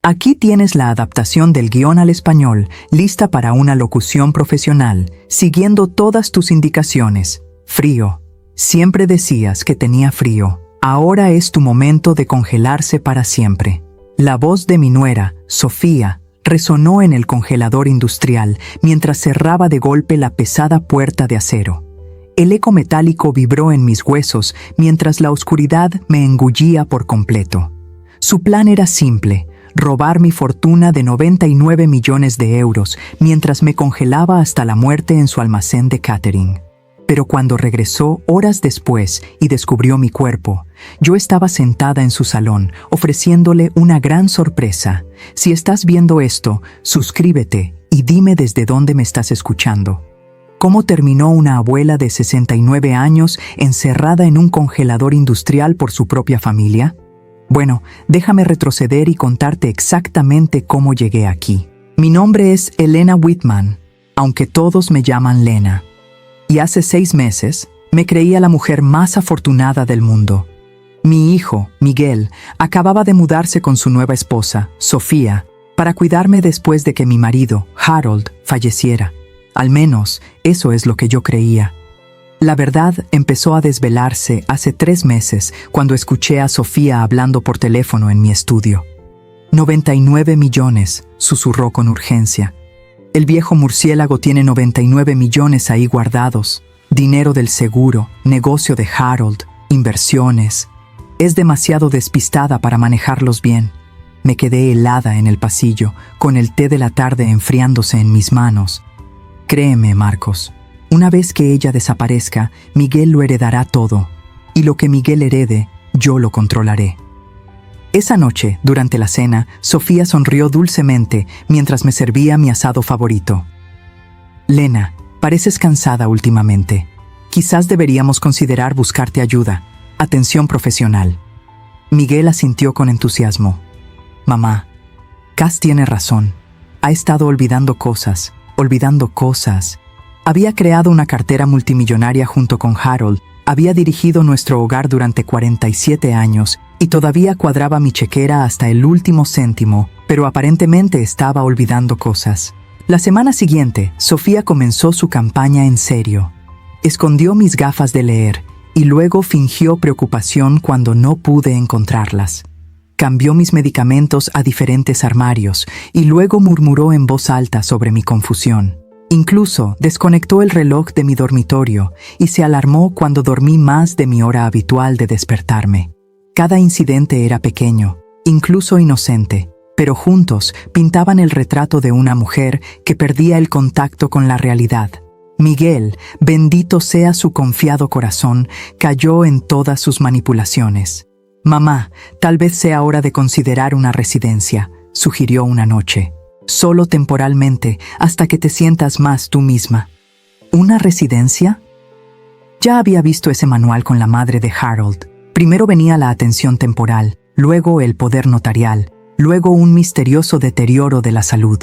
Aquí tienes la adaptación del guión al español, lista para una locución profesional, siguiendo todas tus indicaciones. Frío. Siempre decías que tenía frío. Ahora es tu momento de congelarse para siempre. La voz de mi nuera, Sofía, resonó en el congelador industrial mientras cerraba de golpe la pesada puerta de acero. El eco metálico vibró en mis huesos mientras la oscuridad me engullía por completo. Su plan era simple: robar mi fortuna de 99 millones de euros mientras me congelaba hasta la muerte en su almacén de catering. Pero cuando regresó horas después y descubrió mi cuerpo, yo estaba sentada en su salón, ofreciéndole una gran sorpresa. Si estás viendo esto, suscríbete y dime desde dónde me estás escuchando. ¿Cómo terminó una abuela de 69 años encerrada en un congelador industrial por su propia familia? Bueno, déjame retroceder y contarte exactamente cómo llegué aquí. Mi nombre es Elena Whitman, aunque todos me llaman Lena. Y hace 6 meses me creía la mujer más afortunada del mundo. Mi hijo, Miguel, acababa de mudarse con su nueva esposa, Sofía, para cuidarme después de que mi marido, Harold, falleciera. Al menos, eso es lo que yo creía. La verdad empezó a desvelarse hace 3 meses cuando escuché a Sofía hablando por teléfono en mi estudio. 99 millones, susurró con urgencia. El viejo murciélago tiene 99 millones ahí guardados. Dinero del seguro, negocio de Harold, inversiones. Es demasiado despistada para manejarlos bien. Me quedé helada en el pasillo, con el té de la tarde enfriándose en mis manos. Créeme, Marcos, una vez que ella desaparezca, Miguel lo heredará todo. Y lo que Miguel herede, yo lo controlaré. Esa noche, durante la cena, Sofía sonrió dulcemente mientras me servía mi asado favorito. Lena, pareces cansada últimamente. Quizás deberíamos considerar buscarte ayuda. Atención profesional. Miguel asintió con entusiasmo. Mamá, Cass tiene razón. Ha estado olvidando cosas. Había creado una cartera multimillonaria junto con Harold. Había dirigido nuestro hogar durante 47 años y todavía cuadraba mi chequera hasta el último céntimo, pero aparentemente estaba olvidando cosas. La semana siguiente, Sofía comenzó su campaña en serio. Escondió mis gafas de leer y luego fingió preocupación cuando no pude encontrarlas. Cambió mis medicamentos a diferentes armarios y luego murmuró en voz alta sobre mi confusión. Incluso desconectó el reloj de mi dormitorio y se alarmó cuando dormí más de mi hora habitual de despertarme. Cada incidente era pequeño, incluso inocente, pero juntos pintaban el retrato de una mujer que perdía el contacto con la realidad. Miguel, bendito sea su confiado corazón, cayó en todas sus manipulaciones. Mamá, tal vez sea hora de considerar una residencia, sugirió una noche. Solo temporalmente, hasta que te sientas más tú misma. ¿Una residencia? Ya había visto ese manual con la madre de Harold. Primero venía la atención temporal, luego el poder notarial, luego un misterioso deterioro de la salud.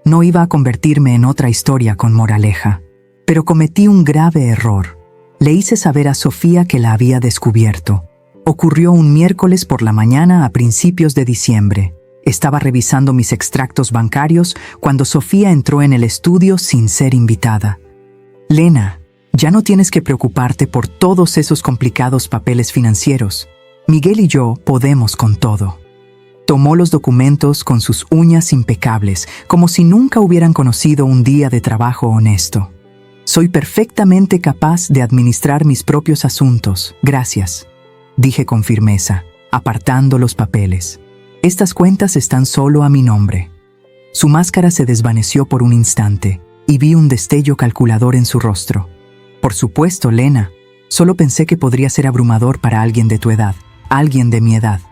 No iba a convertirme en otra historia con moraleja. Pero cometí un grave error. Le hice saber a Sofía que la había descubierto. Ocurrió un miércoles por la mañana a principios de diciembre. Estaba revisando mis extractos bancarios cuando Sofía entró en el estudio sin ser invitada. Lena, ya no tienes que preocuparte por todos esos complicados papeles financieros. Miguel y yo podemos con todo. Tomó los documentos con sus uñas impecables, como si nunca hubieran conocido un día de trabajo honesto. Soy perfectamente capaz de administrar mis propios asuntos, gracias, dije con firmeza, apartando los papeles. Estas cuentas están solo a mi nombre. Su máscara se desvaneció por un instante y vi un destello calculador en su rostro. Por supuesto, Lena. Solo pensé que podría ser abrumador para alguien de tu edad, alguien de mi edad.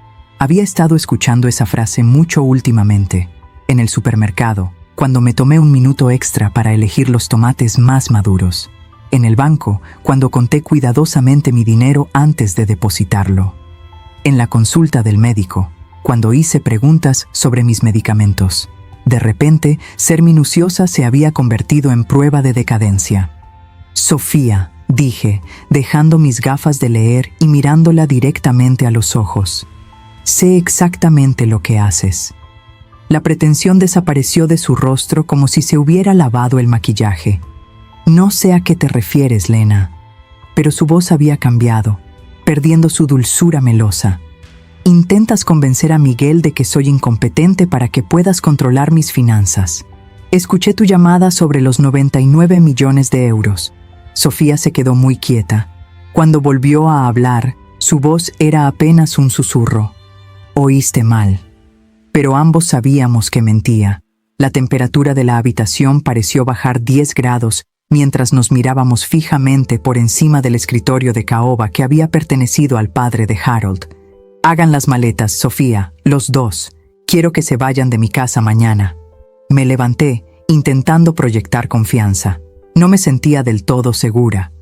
Había estado escuchando esa frase mucho últimamente, en el supermercado, cuando me tomé un minuto extra para elegir los tomates más maduros. En el banco, cuando conté cuidadosamente mi dinero antes de depositarlo. En la consulta del médico, cuando hice preguntas sobre mis medicamentos. De repente, ser minuciosa se había convertido en prueba de decadencia. Sofía, dije, dejando mis gafas de leer y mirándola directamente a los ojos. Sé exactamente lo que haces. La pretensión desapareció de su rostro como si se hubiera lavado el maquillaje. No sé a qué te refieres, Lena. Pero su voz había cambiado, perdiendo su dulzura melosa. Intentas convencer a Miguel de que soy incompetente para que puedas controlar mis finanzas. Escuché tu llamada sobre los 99 millones de euros. Sofía se quedó muy quieta. Cuando volvió a hablar, su voz era apenas un susurro. Oíste mal. Pero ambos sabíamos que mentía. La temperatura de la habitación pareció bajar 10 grados mientras nos mirábamos fijamente por encima del escritorio de caoba que había pertenecido al padre de Harold. Hagan las maletas, Sofía, los dos. Quiero que se vayan de mi casa mañana. Me levanté, intentando proyectar confianza. No me sentía del todo segura.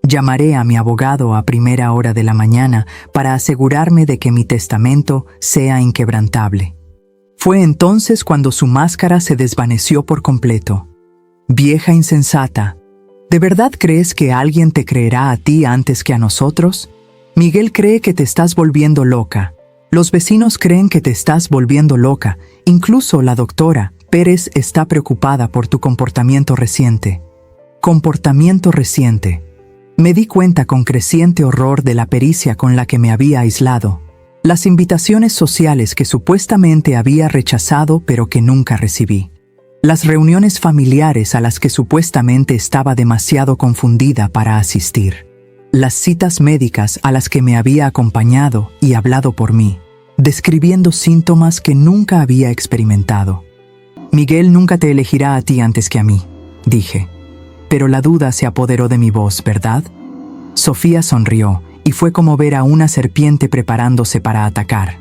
Llamaré a mi abogado a primera hora de la mañana para asegurarme de que mi testamento sea inquebrantable. Fue entonces cuando su máscara se desvaneció por completo. Vieja insensata, ¿de verdad crees que alguien te creerá a ti antes que a nosotros? Miguel cree que te estás volviendo loca. Los vecinos creen que te estás volviendo loca. Incluso la doctora Pérez está preocupada por tu comportamiento reciente. Comportamiento reciente. Me di cuenta con creciente horror de la pericia con la que me había aislado. Las invitaciones sociales que supuestamente había rechazado pero que nunca recibí. Las reuniones familiares a las que supuestamente estaba demasiado confundida para asistir. Las citas médicas a las que me había acompañado y hablado por mí, describiendo síntomas que nunca había experimentado. Miguel nunca te elegirá a ti antes que a mí, dije. Pero la duda se apoderó de mi voz, ¿verdad? Sofía sonrió y fue como ver a una serpiente preparándose para atacar.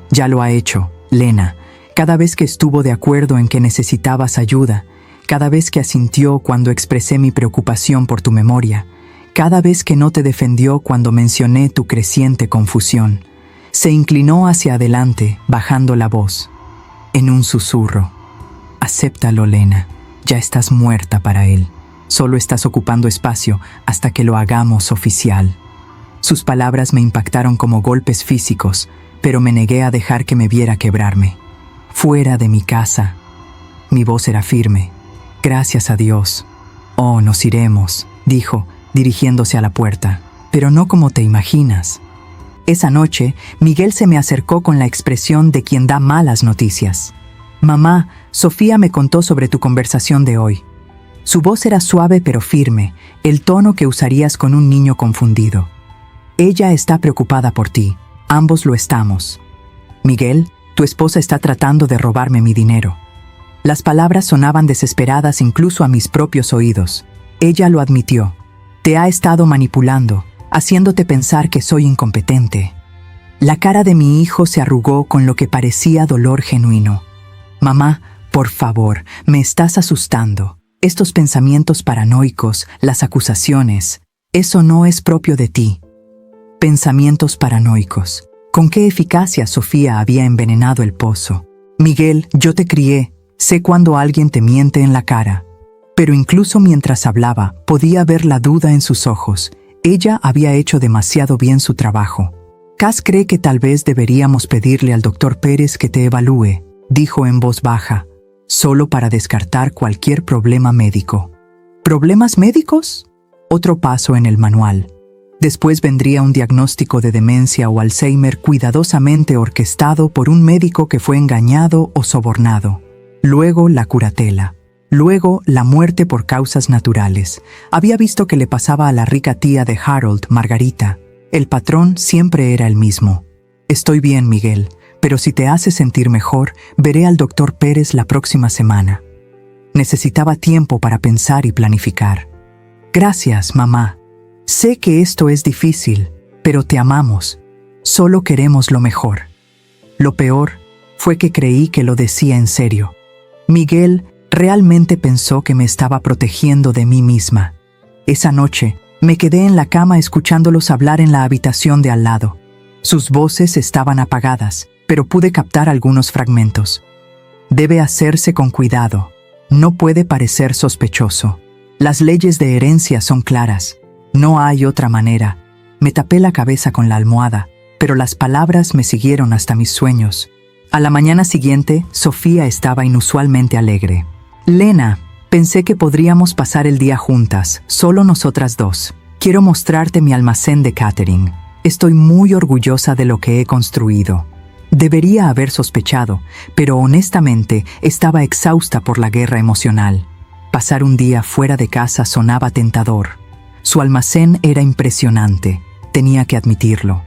Ya lo ha hecho, Lena. Cada vez que estuvo de acuerdo en que necesitabas ayuda, cada vez que asintió cuando expresé mi preocupación por tu memoria, cada vez que no te defendió cuando mencioné tu creciente confusión, se inclinó hacia adelante, bajando la voz. En un susurro. Acéptalo, Lena. Ya estás muerta para él. Solo estás ocupando espacio hasta que lo hagamos oficial. Sus palabras me impactaron como golpes físicos, pero me negué a dejar que me viera quebrarme. Fuera de mi casa. Mi voz era firme. Gracias a Dios. Oh, nos iremos, dijo, dirigiéndose a la puerta. Pero no como te imaginas. Esa noche, Miguel se me acercó con la expresión de quien da malas noticias. Mamá, Sofía me contó sobre tu conversación de hoy. Su voz era suave pero firme, el tono que usarías con un niño confundido. Ella está preocupada por ti. Ambos lo estamos. Miguel, tu esposa está tratando de robarme mi dinero. Las palabras sonaban desesperadas incluso a mis propios oídos. Ella lo admitió. Te ha estado manipulando, haciéndote pensar que soy incompetente. La cara de mi hijo se arrugó con lo que parecía dolor genuino. Mamá, por favor, me estás asustando. Estos pensamientos paranoicos, las acusaciones, eso no es propio de ti. Pensamientos paranoicos. ¿Con qué eficacia Sofía había envenenado el pozo? Miguel, yo te crié, sé cuando alguien te miente en la cara. Pero incluso mientras hablaba, podía ver la duda en sus ojos. Ella había hecho demasiado bien su trabajo. Cass cree que tal vez deberíamos pedirle al doctor Pérez que te evalúe, dijo en voz baja, solo para descartar cualquier problema médico. ¿Problemas médicos? Otro paso en el manual. Después vendría un diagnóstico de demencia o Alzheimer cuidadosamente orquestado por un médico que fue engañado o sobornado. Luego la curatela. Luego la muerte por causas naturales. Había visto que le pasaba a la rica tía de Harold, Margarita. El patrón siempre era el mismo. Estoy bien, Miguel, pero si te hace sentir mejor, veré al doctor Pérez la próxima semana. Necesitaba tiempo para pensar y planificar. Gracias, mamá. Sé que esto es difícil, pero te amamos. Solo queremos lo mejor. Lo peor fue que creí que lo decía en serio. Miguel realmente pensó que me estaba protegiendo de mí misma. Esa noche, me quedé en la cama escuchándolos hablar en la habitación de al lado. Sus voces estaban apagadas, pero pude captar algunos fragmentos. Debe hacerse con cuidado. No puede parecer sospechoso. Las leyes de herencia son claras. No hay otra manera. Me tapé la cabeza con la almohada, pero las palabras me siguieron hasta mis sueños. A la mañana siguiente, Sofía estaba inusualmente alegre. Lena, pensé que podríamos pasar el día juntas, solo nosotras dos. Quiero mostrarte mi almacén de catering. Estoy muy orgullosa de lo que he construido. Debería haber sospechado, pero honestamente estaba exhausta por la guerra emocional. Pasar un día fuera de casa sonaba tentador. Su almacén era impresionante, tenía que admitirlo.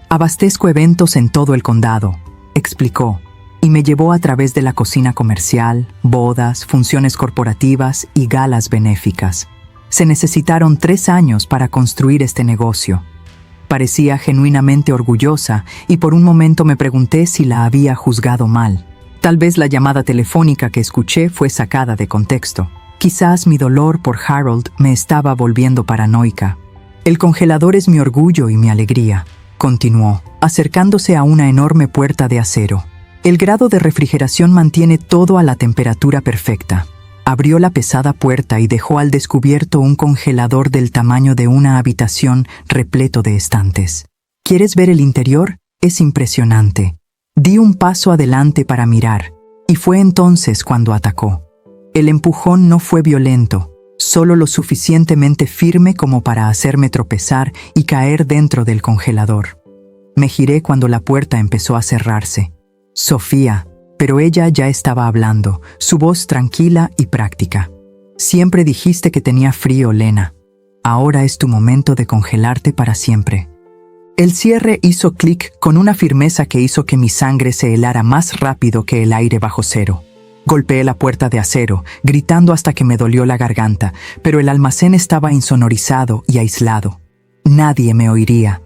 Abastezco eventos en todo el condado, explicó, y me llevó a través de la cocina comercial, bodas, funciones corporativas y galas benéficas. Se necesitaron 3 años para construir este negocio. Parecía genuinamente orgullosa y por un momento me pregunté si la había juzgado mal. Tal vez la llamada telefónica que escuché fue sacada de contexto. Quizás mi dolor por Harold me estaba volviendo paranoica. El congelador es mi orgullo y mi alegría, continuó, acercándose a una enorme puerta de acero. El grado de refrigeración mantiene todo a la temperatura perfecta. Abrió la pesada puerta y dejó al descubierto un congelador del tamaño de una habitación repleto de estantes. ¿Quieres ver el interior? Es impresionante. Di un paso adelante para mirar, y fue entonces cuando atacó. El empujón no fue violento, solo lo suficientemente firme como para hacerme tropezar y caer dentro del congelador. Me giré cuando la puerta empezó a cerrarse. Sofía, pero ella ya estaba hablando, su voz tranquila y práctica. Siempre dijiste que tenía frío, Lena. Ahora es tu momento de congelarte para siempre. El cierre hizo clic con una firmeza que hizo que mi sangre se helara más rápido que el aire bajo cero. Golpeé la puerta de acero, gritando hasta que me dolió la garganta, pero el almacén estaba insonorizado y aislado. Nadie me oiría.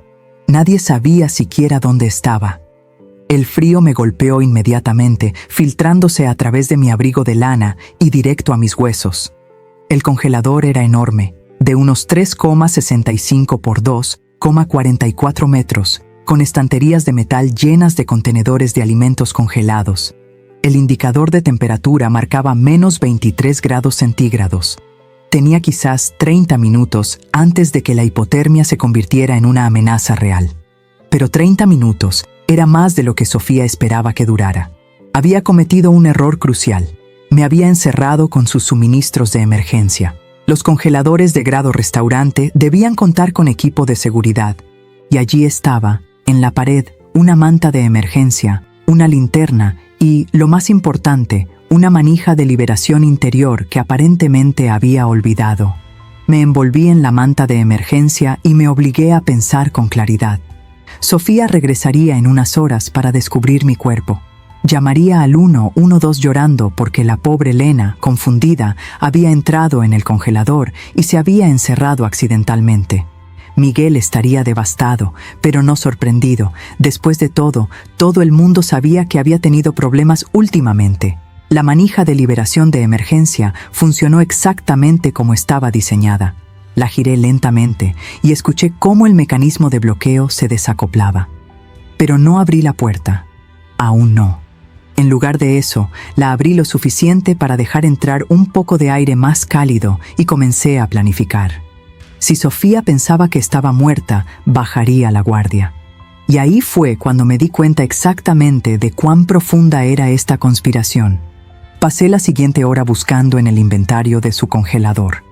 Nadie sabía siquiera dónde estaba. El frío me golpeó inmediatamente, filtrándose a través de mi abrigo de lana y directo a mis huesos. El congelador era enorme, de unos 3,65 por 2,44 metros, con estanterías de metal llenas de contenedores de alimentos congelados. El indicador de temperatura marcaba menos 23 grados centígrados. Tenía quizás 30 minutos antes de que la hipotermia se convirtiera en una amenaza real. Pero 30 minutos era más de lo que Sofía esperaba que durara. Había cometido un error crucial. Me había encerrado con sus suministros de emergencia. Los congeladores de grado restaurante debían contar con equipo de seguridad. Y allí estaba, en la pared, una manta de emergencia, una linterna y, lo más importante, una manija de liberación interior que aparentemente había olvidado. Me envolví en la manta de emergencia y me obligué a pensar con claridad. Sofía regresaría en unas horas para descubrir mi cuerpo. Llamaría al 112 llorando porque la pobre Lena, confundida, había entrado en el congelador y se había encerrado accidentalmente. Miguel estaría devastado, pero no sorprendido. Después de todo el mundo sabía que había tenido problemas últimamente. La manija de liberación de emergencia funcionó exactamente como estaba diseñada. La giré lentamente y escuché cómo el mecanismo de bloqueo se desacoplaba. Pero no abrí la puerta. Aún no. En lugar de eso, la abrí lo suficiente para dejar entrar un poco de aire más cálido y comencé a planificar. Si Sofía pensaba que estaba muerta, bajaría la guardia. Y ahí fue cuando me di cuenta exactamente de cuán profunda era esta conspiración. Pasé la siguiente hora buscando en el inventario de su congelador.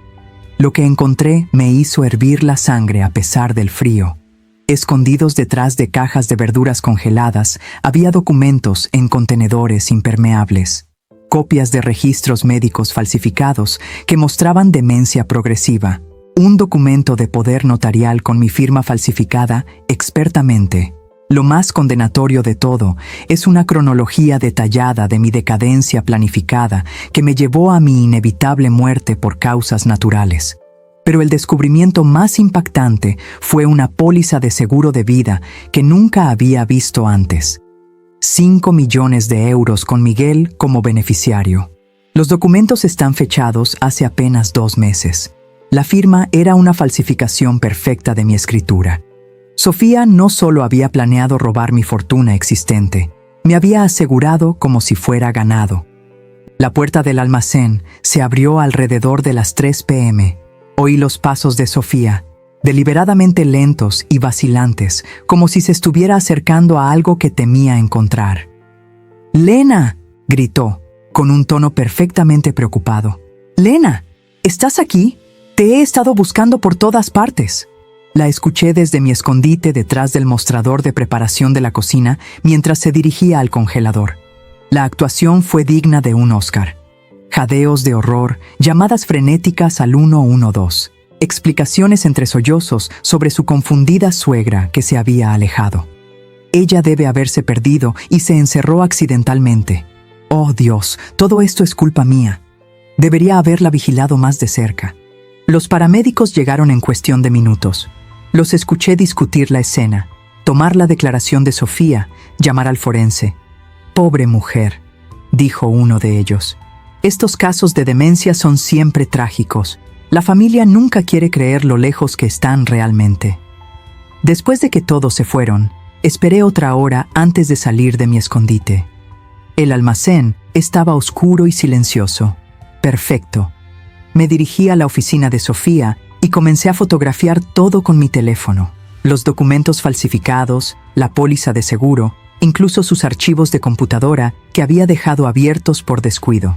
Lo que encontré me hizo hervir la sangre a pesar del frío. Escondidos detrás de cajas de verduras congeladas, había documentos en contenedores impermeables, copias de registros médicos falsificados que mostraban demencia progresiva, un documento de poder notarial con mi firma falsificada expertamente. Lo más condenatorio de todo es una cronología detallada de mi decadencia planificada que me llevó a mi inevitable muerte por causas naturales. Pero el descubrimiento más impactante fue una póliza de seguro de vida que nunca había visto antes. 5 millones de euros con Miguel como beneficiario. Los documentos están fechados hace apenas 2 meses. La firma era una falsificación perfecta de mi escritura. Sofía no solo había planeado robar mi fortuna existente, me había asegurado como si fuera ganado. La puerta del almacén se abrió alrededor de las 3 p.m. Oí los pasos de Sofía, deliberadamente lentos y vacilantes, como si se estuviera acercando a algo que temía encontrar. «Lena», gritó, con un tono perfectamente preocupado. «Lena, ¿estás aquí? Te he estado buscando por todas partes». La escuché desde mi escondite detrás del mostrador de preparación de la cocina mientras se dirigía al congelador. La actuación fue digna de un Oscar. Jadeos de horror, llamadas frenéticas al 112, explicaciones entre sollozos sobre su confundida suegra que se había alejado. Ella debe haberse perdido y se encerró accidentalmente. Oh Dios, todo esto es culpa mía. Debería haberla vigilado más de cerca. Los paramédicos llegaron en cuestión de minutos. Los escuché discutir la escena, tomar la declaración de Sofía, llamar al forense. «Pobre mujer», dijo uno de ellos. «Estos casos de demencia son siempre trágicos. La familia nunca quiere creer lo lejos que están realmente». Después de que todos se fueron, esperé otra hora antes de salir de mi escondite. El almacén estaba oscuro y silencioso. Perfecto. Me dirigí a la oficina de Sofía y comencé a fotografiar todo con mi teléfono. Los documentos falsificados, la póliza de seguro, incluso sus archivos de computadora que había dejado abiertos por descuido.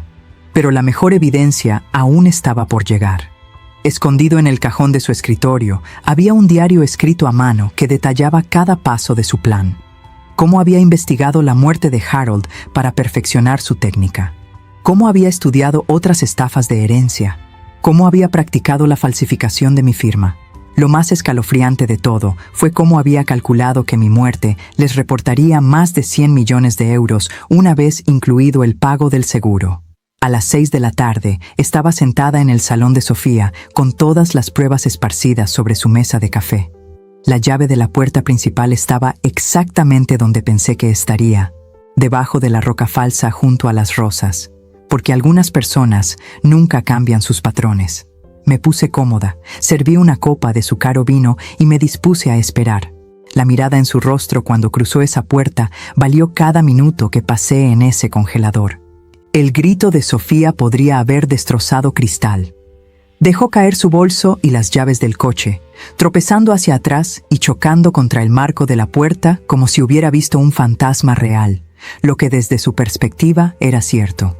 Pero la mejor evidencia aún estaba por llegar. Escondido en el cajón de su escritorio, había un diario escrito a mano que detallaba cada paso de su plan. Cómo había investigado la muerte de Harold para perfeccionar su técnica. Cómo había estudiado otras estafas de herencia. Cómo había practicado la falsificación de mi firma. Lo más escalofriante de todo fue cómo había calculado que mi muerte les reportaría más de 100 millones de euros una vez incluido el pago del seguro. A las 6 de la tarde estaba sentada en el salón de Sofía con todas las pruebas esparcidas sobre su mesa de café. La llave de la puerta principal estaba exactamente donde pensé que estaría, debajo de la roca falsa junto a las rosas. Porque algunas personas nunca cambian sus patrones. Me puse cómoda, serví una copa de su caro vino y me dispuse a esperar. La mirada en su rostro cuando cruzó esa puerta valió cada minuto que pasé en ese congelador. El grito de Sofía podría haber destrozado cristal. Dejó caer su bolso y las llaves del coche, tropezando hacia atrás y chocando contra el marco de la puerta como si hubiera visto un fantasma real, lo que desde su perspectiva era cierto.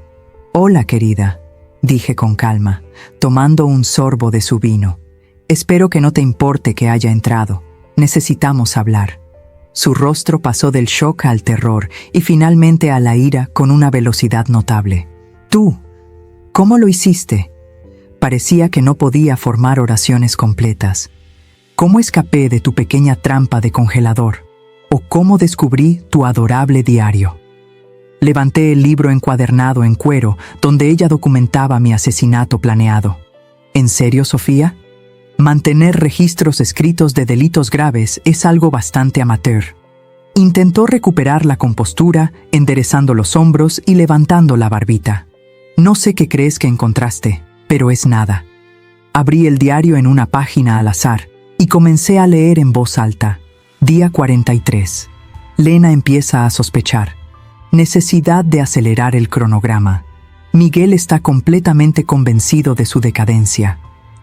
«Hola, querida», dije con calma, tomando un sorbo de su vino. «Espero que no te importe que haya entrado. Necesitamos hablar». Su rostro pasó del shock al terror y finalmente a la ira con una velocidad notable. «¿Tú? ¿Cómo lo hiciste?» Parecía que no podía formar oraciones completas. «¿Cómo escapé de tu pequeña trampa de congelador? ¿O cómo descubrí tu adorable diario?» Levanté el libro encuadernado en cuero donde ella documentaba mi asesinato planeado. ¿En serio, Sofía? Mantener registros escritos de delitos graves es algo bastante amateur. Intentó recuperar la compostura, enderezando los hombros y levantando la barbita. «No sé qué crees que encontraste, pero es nada». Abrí el diario en una página al azar y comencé a leer en voz alta. Día 43. Lena empieza a sospechar. Necesidad de acelerar el cronograma. Miguel está completamente convencido de su decadencia.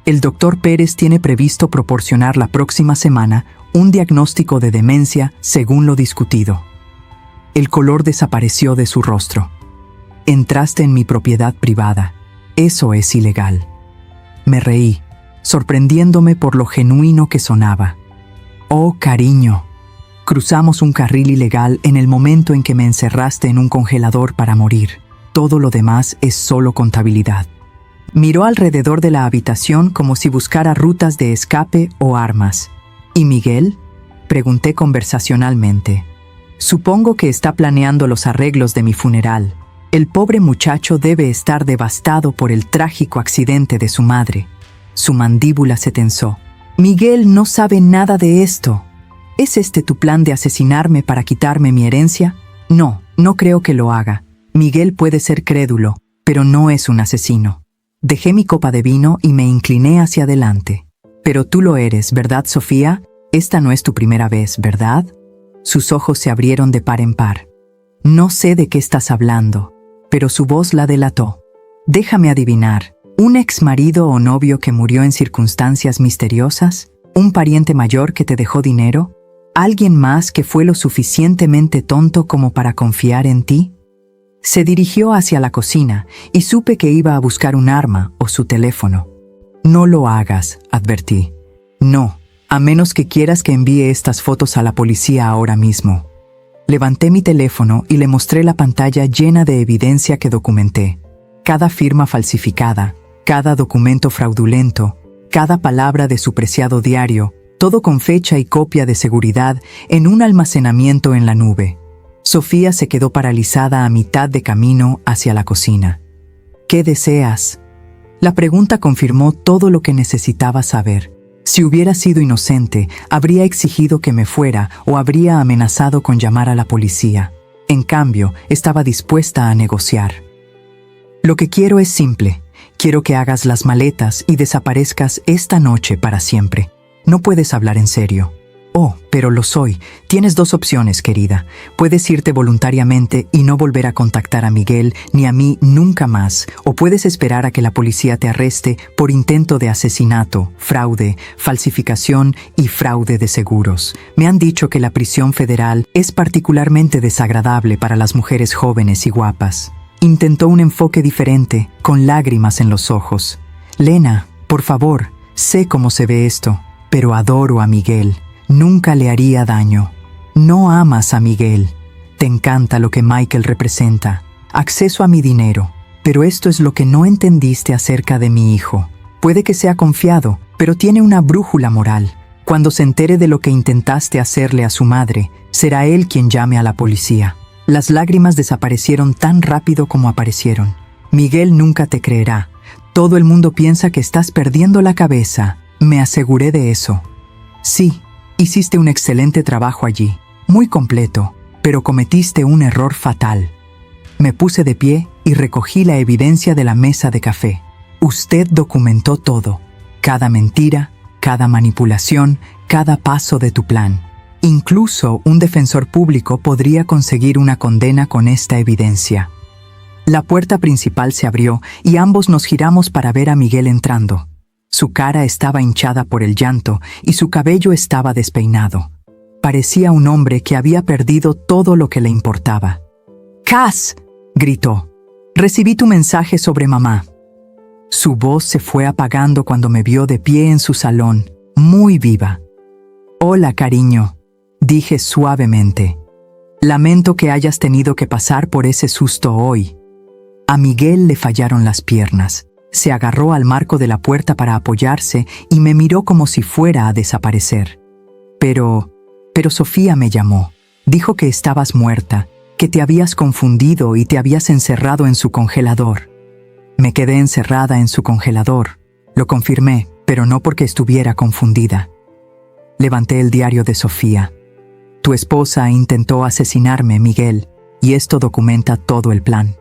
El doctor Pérez tiene previsto proporcionar la próxima semana un diagnóstico de demencia según lo discutido. El color desapareció de su rostro. «Entraste en mi propiedad privada. Eso es ilegal». Me reí, sorprendiéndome por lo genuino que sonaba. «Oh, cariño. Cruzamos un carril ilegal en el momento en que me encerraste en un congelador para morir. Todo lo demás es solo contabilidad». Miró alrededor de la habitación como si buscara rutas de escape o armas. «¿Y Miguel?», pregunté conversacionalmente. «Supongo que está planeando los arreglos de mi funeral. El pobre muchacho debe estar devastado por el trágico accidente de su madre». Su mandíbula se tensó. «Miguel no sabe nada de esto. ¿Es este tu plan de asesinarme para quitarme mi herencia? No, no creo que lo haga. Miguel puede ser crédulo, pero no es un asesino». Dejé mi copa de vino y me incliné hacia adelante. «Pero tú lo eres, ¿verdad, Sofía? Esta no es tu primera vez, ¿verdad?» Sus ojos se abrieron de par en par. «No sé de qué estás hablando», pero su voz la delató. «Déjame adivinar. ¿Un exmarido o novio que murió en circunstancias misteriosas? ¿Un pariente mayor que te dejó dinero? ¿Alguien más que fue lo suficientemente tonto como para confiar en ti?» Se dirigió hacia la cocina y supe que iba a buscar un arma o su teléfono. No lo hagas, advertí. No, a menos que quieras que envíe estas fotos a la policía ahora mismo. Levanté mi teléfono y le mostré la pantalla llena de evidencia que documenté. Cada firma falsificada, cada documento fraudulento, cada palabra de su preciado diario, todo con fecha y copia de seguridad en un almacenamiento en la nube. Sofía se quedó paralizada a mitad de camino hacia la cocina. ¿Qué deseas? La pregunta confirmó todo lo que necesitaba saber. Si hubiera sido inocente, habría exigido que me fuera o habría amenazado con llamar a la policía. En cambio, estaba dispuesta a negociar. Lo que quiero es simple. Quiero que hagas las maletas y desaparezcas esta noche para siempre. No puedes hablar en serio. Oh, pero lo soy. Tienes dos opciones, querida. Puedes irte voluntariamente y no volver a contactar a Miguel ni a mí nunca más, o puedes esperar a que la policía te arreste por intento de asesinato, fraude, falsificación y fraude de seguros. Me han dicho que la prisión federal es particularmente desagradable para las mujeres jóvenes y guapas. Intentó un enfoque diferente, con lágrimas en los ojos. Lena, por favor, sé cómo se ve esto, pero adoro a Miguel. Nunca le haría daño. No amas a Miguel. Te encanta lo que Michael representa. Acceso a mi dinero. Pero esto es lo que no entendiste acerca de mi hijo. Puede que sea confiado, pero tiene una brújula moral. Cuando se entere de lo que intentaste hacerle a su madre, será él quien llame a la policía. Las lágrimas desaparecieron tan rápido como aparecieron. Miguel nunca te creerá. Todo el mundo piensa que estás perdiendo la cabeza. Me aseguré de eso. Sí. Hiciste un excelente trabajo allí, muy completo, pero cometiste un error fatal. Me puse de pie y recogí la evidencia de la mesa de café. Usted documentó todo, cada mentira, cada manipulación, cada paso de tu plan. Incluso un defensor público podría conseguir una condena con esta evidencia. La puerta principal se abrió y ambos nos giramos para ver a Miguel entrando. Su cara estaba hinchada por el llanto y su cabello estaba despeinado. Parecía un hombre que había perdido todo lo que le importaba. «¡Cass!», gritó. «Recibí tu mensaje sobre mamá». Su voz se fue apagando cuando me vio de pie en su salón, muy viva. «Hola, cariño», dije suavemente. «Lamento que hayas tenido que pasar por ese susto hoy». A Miguel le fallaron las piernas. Se agarró al marco de la puerta para apoyarse y me miró como si fuera a desaparecer. Pero Sofía me llamó. Dijo que estabas muerta, que te habías confundido y te habías encerrado en su congelador. Me quedé encerrada en su congelador. Lo confirmé, pero no porque estuviera confundida. Levanté el diario de Sofía. Tu esposa intentó asesinarme, Miguel, y esto documenta todo el plan.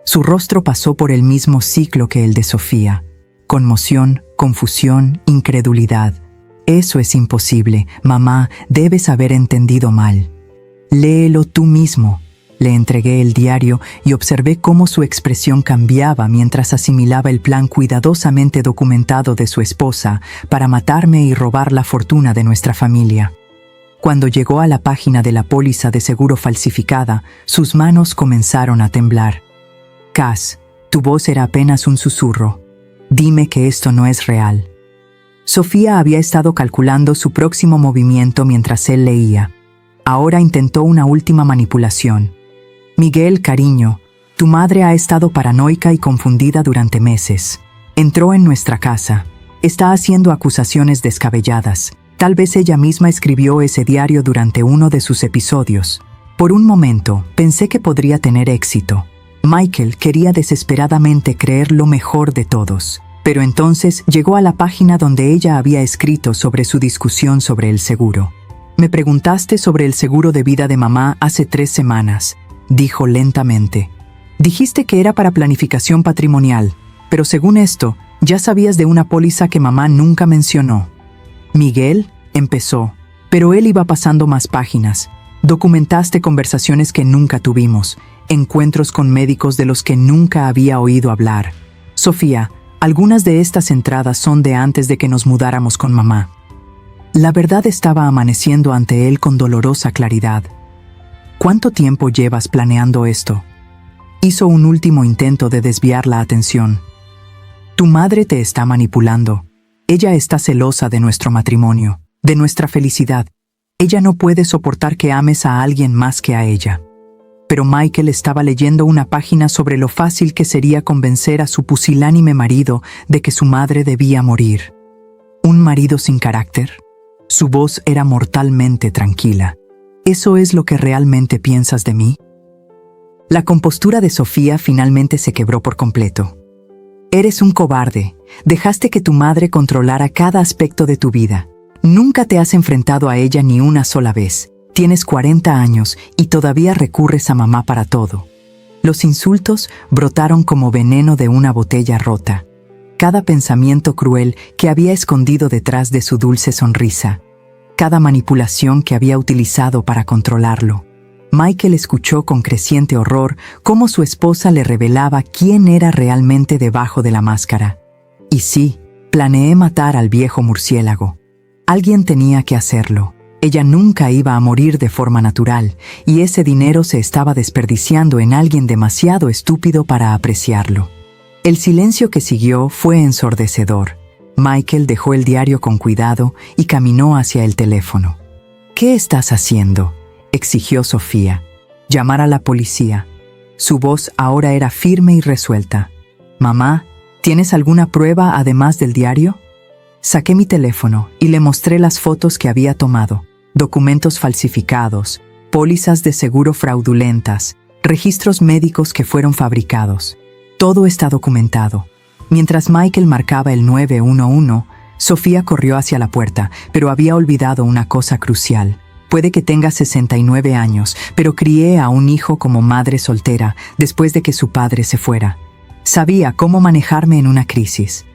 Su rostro pasó por el mismo ciclo que el de Sofía. Conmoción, confusión, incredulidad. Eso es imposible, mamá, debes haber entendido mal. Léelo tú mismo. Le entregué el diario y observé cómo su expresión cambiaba mientras asimilaba el plan cuidadosamente documentado de su esposa para matarme y robar la fortuna de nuestra familia. Cuando llegó a la página de la póliza de seguro falsificada, sus manos comenzaron a temblar. Cass, tu voz era apenas un susurro. Dime que esto no es real. Sofía había estado calculando su próximo movimiento mientras él leía. Ahora intentó una última manipulación. Miguel, cariño, tu madre ha estado paranoica y confundida durante meses. Entró en nuestra casa. Está haciendo acusaciones descabelladas. Tal vez ella misma escribió ese diario durante uno de sus episodios. Por un momento, pensé que podría tener éxito. Michael quería desesperadamente creer lo mejor de todos, pero entonces llegó a la página donde ella había escrito sobre su discusión sobre el seguro. Me preguntaste sobre el seguro de vida de mamá hace 3 semanas, dijo lentamente. Dijiste que era para planificación patrimonial, pero según esto, ya sabías de una póliza que mamá nunca mencionó. Miguel empezó, pero él iba pasando más páginas. Documentaste conversaciones que nunca tuvimos, encuentros con médicos de los que nunca había oído hablar. Sofía, algunas de estas entradas son de antes de que nos mudáramos con mamá. La verdad estaba amaneciendo ante él con dolorosa claridad. ¿Cuánto tiempo llevas planeando esto? Hizo un último intento de desviar la atención. Tu madre te está manipulando. Ella está celosa de nuestro matrimonio, de nuestra felicidad. Ella no puede soportar que ames a alguien más que a ella. Pero Michael estaba leyendo una página sobre lo fácil que sería convencer a su pusilánime marido de que su madre debía morir. ¿Un marido sin carácter? Su voz era mortalmente tranquila. ¿Eso es lo que realmente piensas de mí? La compostura de Sofía finalmente se quebró por completo. Eres un cobarde. Dejaste que tu madre controlara cada aspecto de tu vida. Nunca te has enfrentado a ella ni una sola vez. Tienes 40 años y todavía recurres a mamá para todo. Los insultos brotaron como veneno de una botella rota. Cada pensamiento cruel que había escondido detrás de su dulce sonrisa. Cada manipulación que había utilizado para controlarlo. Michael escuchó con creciente horror cómo su esposa le revelaba quién era realmente debajo de la máscara. Y sí, planeé matar al viejo murciélago. Alguien tenía que hacerlo. Ella nunca iba a morir de forma natural, y ese dinero se estaba desperdiciando en alguien demasiado estúpido para apreciarlo. El silencio que siguió fue ensordecedor. Michael dejó el diario con cuidado y caminó hacia el teléfono. ¿Qué estás haciendo?, exigió Sofía. Llamar a la policía. Su voz ahora era firme y resuelta. Mamá, ¿tienes alguna prueba además del diario? Saqué mi teléfono y le mostré las fotos que había tomado, documentos falsificados, pólizas de seguro fraudulentas, registros médicos que fueron fabricados. Todo está documentado. Mientras Michael marcaba el 911, Sofía corrió hacia la puerta, pero había olvidado una cosa crucial. Puede que tenga 69 años, pero crié a un hijo como madre soltera después de que su padre se fuera. Sabía cómo manejarme en una crisis.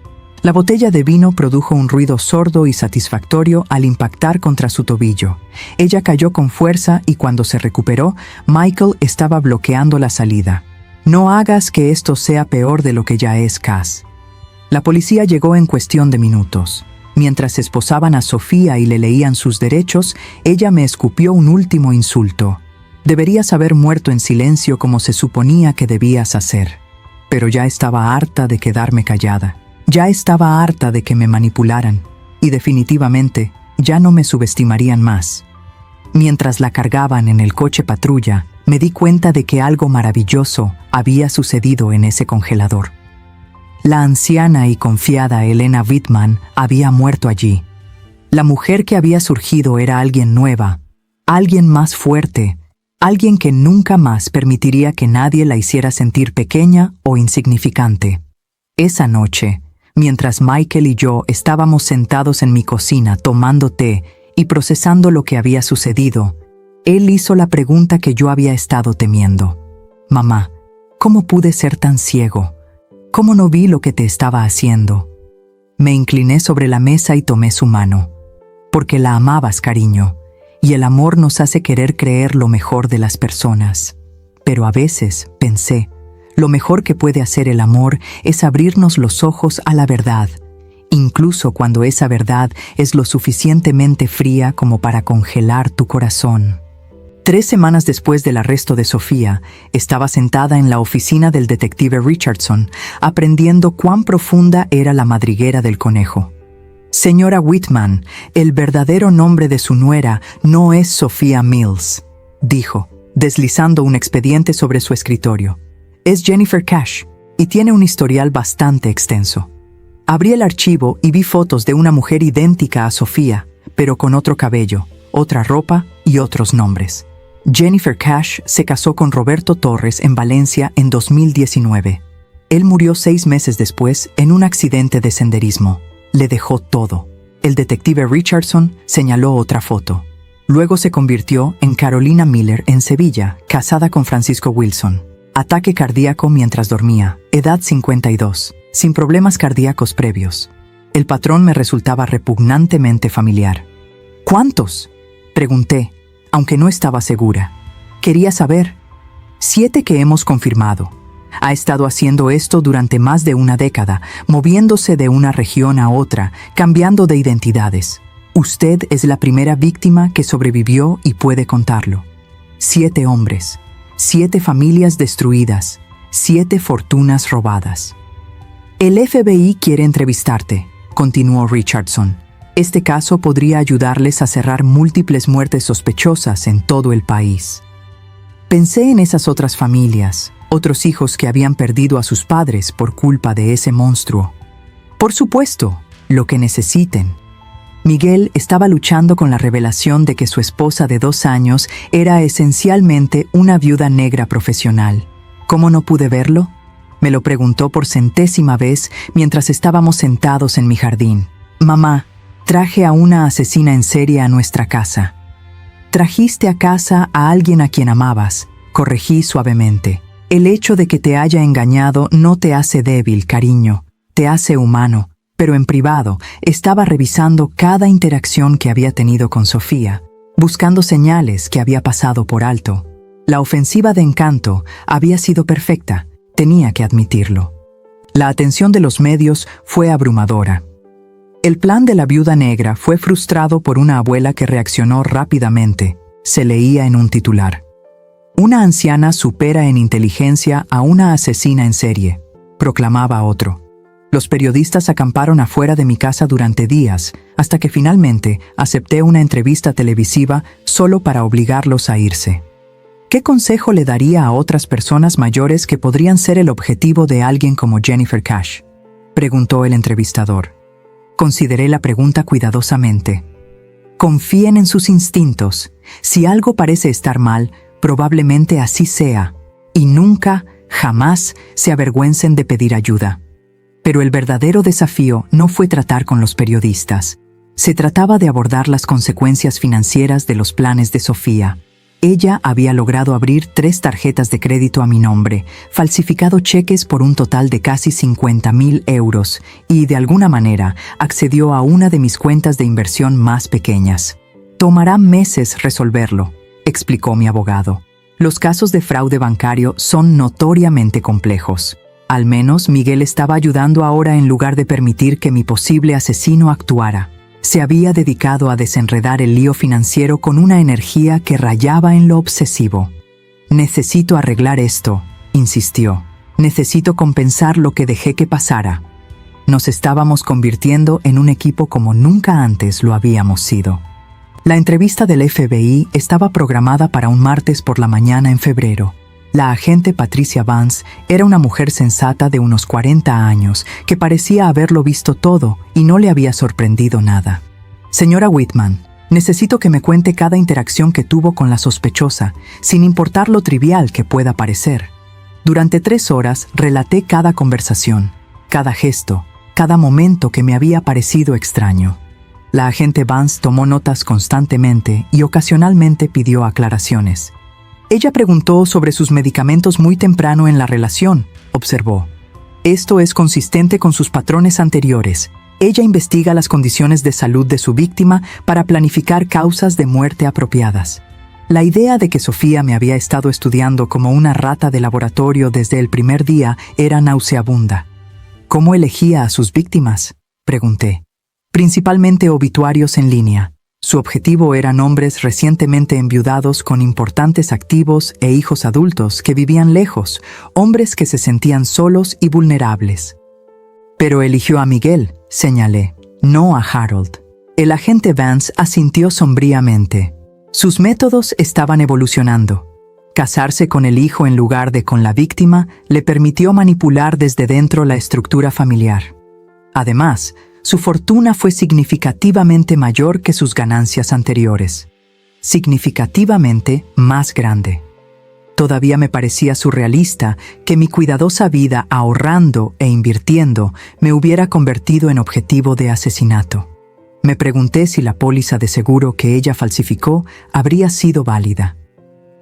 La botella de vino produjo un ruido sordo y satisfactorio al impactar contra su tobillo. Ella cayó con fuerza y cuando se recuperó, Michael estaba bloqueando la salida. No hagas que esto sea peor de lo que ya es, Cass. La policía llegó en cuestión de minutos. Mientras esposaban a Sofía y le leían sus derechos, ella me escupió un último insulto. Deberías haber muerto en silencio como se suponía que debías hacer. Pero ya estaba harta de quedarme callada. Ya estaba harta de que me manipularan. Y definitivamente, ya no me subestimarían más. Mientras la cargaban en el coche patrulla, me di cuenta de que algo maravilloso había sucedido en ese congelador. La anciana y confiada Elena Whitman había muerto allí. La mujer que había surgido era alguien nueva, alguien más fuerte, alguien que nunca más permitiría que nadie la hiciera sentir pequeña o insignificante. Esa noche, mientras Michael y yo estábamos sentados en mi cocina tomando té y procesando lo que había sucedido, él hizo la pregunta que yo había estado temiendo. Mamá, ¿cómo pude ser tan ciego? ¿Cómo no vi lo que te estaba haciendo? Me incliné sobre la mesa y tomé su mano. Porque la amabas, cariño, y el amor nos hace querer creer lo mejor de las personas. Pero a veces, pensé, lo mejor que puede hacer el amor es abrirnos los ojos a la verdad, incluso cuando esa verdad es lo suficientemente fría como para congelar tu corazón. 3 semanas después del arresto de Sofía, estaba sentada en la oficina del detective Richardson, aprendiendo cuán profunda era la madriguera del conejo. Señora Whitman, el verdadero nombre de su nuera no es Sophia Mills, dijo, deslizando un expediente sobre su escritorio. Es Jennifer Cash, y tiene un historial bastante extenso. Abrí el archivo y vi fotos de una mujer idéntica a Sofía, pero con otro cabello, otra ropa y otros nombres. Jennifer Cash se casó con Roberto Torres en Valencia en 2019. Él murió 6 meses después en un accidente de senderismo. Le dejó todo. El detective Richardson señaló otra foto. Luego se convirtió en Carolina Miller en Sevilla, casada con Francisco Wilson. Ataque cardíaco mientras dormía, edad 52, sin problemas cardíacos previos. El patrón me resultaba repugnantemente familiar. ¿Cuántos?, pregunté, aunque no estaba segura. Quería saber. 7 que hemos confirmado. Ha estado haciendo esto durante más de una década, moviéndose de una región a otra, cambiando de identidades. Usted es la primera víctima que sobrevivió y puede contarlo. 7 hombres, 7 familias destruidas, 7 fortunas robadas. El FBI quiere entrevistarte, continuó Richardson. Este caso podría ayudarles a cerrar múltiples muertes sospechosas en todo el país. Pensé en esas otras familias, otros hijos que habían perdido a sus padres por culpa de ese monstruo. Por supuesto, lo que necesiten. Miguel estaba luchando con la revelación de que su esposa de 2 años era esencialmente una viuda negra profesional. ¿Cómo no pude verlo? Me lo preguntó por 100ª vez mientras estábamos sentados en mi jardín. Mamá, traje a una asesina en serie a nuestra casa. Trajiste a casa a alguien a quien amabas, corregí suavemente. El hecho de que te haya engañado no te hace débil, cariño, te hace humano. Pero en privado, estaba revisando cada interacción que había tenido con Sofía, buscando señales que había pasado por alto. La ofensiva de Encanto había sido perfecta, tenía que admitirlo. La atención de los medios fue abrumadora. El plan de la viuda negra fue frustrado por una abuela que reaccionó rápidamente, se leía en un titular. Una anciana supera en inteligencia a una asesina en serie, proclamaba otro. Los periodistas acamparon afuera de mi casa durante días, hasta que finalmente acepté una entrevista televisiva solo para obligarlos a irse. ¿Qué consejo le daría a otras personas mayores que podrían ser el objetivo de alguien como Jennifer Cash?, preguntó el entrevistador. Consideré la pregunta cuidadosamente. Confíen en sus instintos. Si algo parece estar mal, probablemente así sea. Y nunca, jamás, se avergüencen de pedir ayuda. Pero el verdadero desafío no fue tratar con los periodistas. Se trataba de abordar las consecuencias financieras de los planes de Sofía. Ella había logrado abrir 3 tarjetas de crédito a mi nombre, falsificado cheques por un total de casi 50.000 euros y, de alguna manera, accedió a una de mis cuentas de inversión más pequeñas. Tomará meses resolverlo, explicó mi abogado. Los casos de fraude bancario son notoriamente complejos. Al menos Miguel estaba ayudando ahora en lugar de permitir que mi posible asesino actuara. Se había dedicado a desenredar el lío financiero con una energía que rayaba en lo obsesivo. «Necesito arreglar esto», insistió. «Necesito compensar lo que dejé que pasara». Nos estábamos convirtiendo en un equipo como nunca antes lo habíamos sido. La entrevista del FBI estaba programada para un martes por la mañana en febrero. La agente Patricia Vance era una mujer sensata de unos 40 años que parecía haberlo visto todo y no le había sorprendido nada. «Señora Whitman, necesito que me cuente cada interacción que tuvo con la sospechosa, sin importar lo trivial que pueda parecer». Durante 3 horas relaté cada conversación, cada gesto, cada momento que me había parecido extraño. La agente Vance tomó notas constantemente y ocasionalmente pidió aclaraciones. Ella preguntó sobre sus medicamentos muy temprano en la relación, observó. Esto es consistente con sus patrones anteriores. Ella investiga las condiciones de salud de su víctima para planificar causas de muerte apropiadas. La idea de que Sofía me había estado estudiando como una rata de laboratorio desde el primer día era nauseabunda. ¿Cómo elegía a sus víctimas?, pregunté. Principalmente obituarios en línea. Su objetivo eran hombres recientemente enviudados con importantes activos e hijos adultos que vivían lejos, hombres que se sentían solos y vulnerables. Pero eligió a Miguel, señalé, no a Harold. El agente Vance asintió sombríamente. Sus métodos estaban evolucionando. Casarse con el hijo en lugar de con la víctima le permitió manipular desde dentro la estructura familiar. Además, su fortuna fue significativamente mayor que sus ganancias anteriores. Significativamente más grande. Todavía me parecía surrealista que mi cuidadosa vida ahorrando e invirtiendo me hubiera convertido en objetivo de asesinato. Me pregunté si la póliza de seguro que ella falsificó habría sido válida.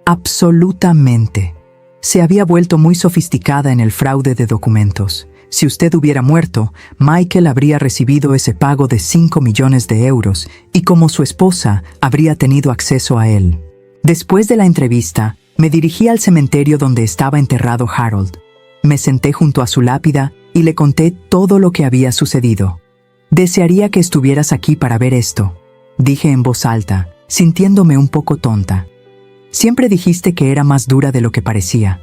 Absolutamente. Se había vuelto muy sofisticada en el fraude de documentos. Si usted hubiera muerto, Michael habría recibido ese pago de 5 millones de euros y como su esposa habría tenido acceso a él. Después de la entrevista, me dirigí al cementerio donde estaba enterrado Harold. Me senté junto a su lápida y le conté todo lo que había sucedido. «Desearía que estuvieras aquí para ver esto», dije en voz alta, sintiéndome un poco tonta. «Siempre dijiste que era más dura de lo que parecía».